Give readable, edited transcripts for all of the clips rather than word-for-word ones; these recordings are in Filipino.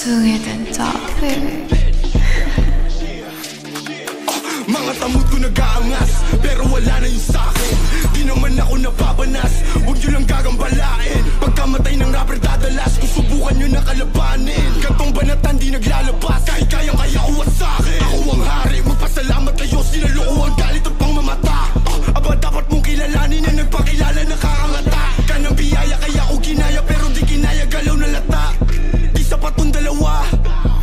Sweden talking. Mga tamod ko nag-aangas, pero wala na yung sakin. Di naman ako napapanas, huwag nyo lang gagambalain. Pagkamatay ng rapper dadalas, kung subukan nyo na kalabanin. Gantong banatan di naglalabas, kahit kayang kaya uwas sa'kin. Ako ang hari, magpasalamat kayo, sinaloko ang galit at pangmamata. Aba dapat mong kilalanin na nagpakilala nakakangata. Kanang biyaya kaya ko ginaya, pero di kinaya galaw na lata. Di sapat tong dalawa,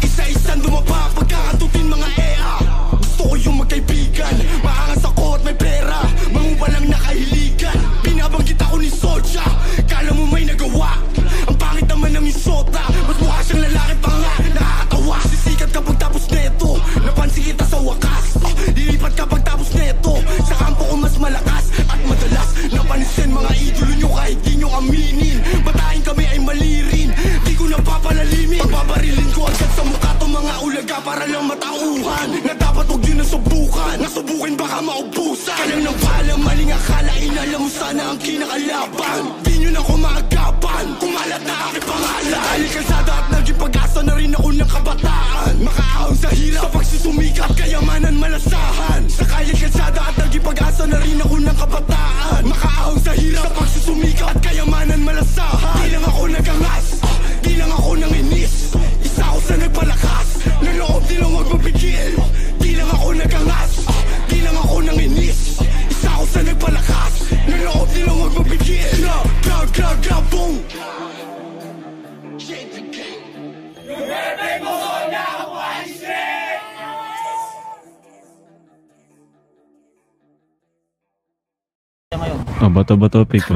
isa-isang dumapa. Pagkakatutin mga EA, gusto ko yung magkaibigan. Maangas ako at may pera, mangubalang nakahiligan. Binabanggit ako ni Socha, kala mo may nagawa. Ang pangit naman ng isota, mas mukha siyang lalaki pa nga, nakakatawa. Sisikat kapag tapos neto, napansin kita sa wakas. Lilipat kapag tapos neto, sa kampo ko mas malakas. At madalas, napansin mga idolo nyo kahit di nyo aminin. Batahin kami ay mali rin, di ko napapalalimin. Pagbabarilin ko agad sa mukha to mga ulaga para lang matauhan. Na dapat huwag yun nasubukan, nasubukin baka maubusan. Kalang ng pala, maling akala, inalam mo sana ang kinakalaban. Di nyo na kumagapan, kumalat na aking pangalan. Dahil kalsada at naging pag-asa na rin ako ng kabataan. Makaahon sa hirap, sa pagsusumikap, kayamanan malasahan. Sa kaya kalsada at naging pag-asa na rin ako ng kabataan. Makaahon sa hirap, sa pagsusumikap, at kayamanan malasahan. Di lang ako nagangas, di lang ako nanginis. Isa ako sa nagpalakas, na loob di lang magpapigil. Di lang ako nagangas, di lang ako nanginis. Isa ako sa nagpalakas, na loob di lang magpapigil. Gra, boom. Oh, bato-bato pick ko.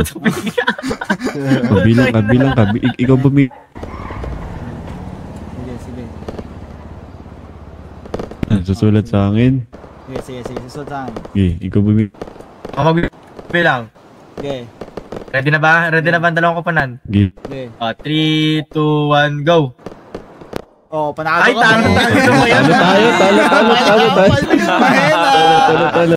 Bilang ka. Ikaw bumi... Sige. Susulat sa akin. Sige. Susulat sa akin. Okay, ikaw bumi... Magbilang. Okay. Ready na ba? Ready na ba ang dalawang koponan? Okay. 3, 2, 1, go! Oh, panalo Ay, ka. talo tayo. Talo tayo.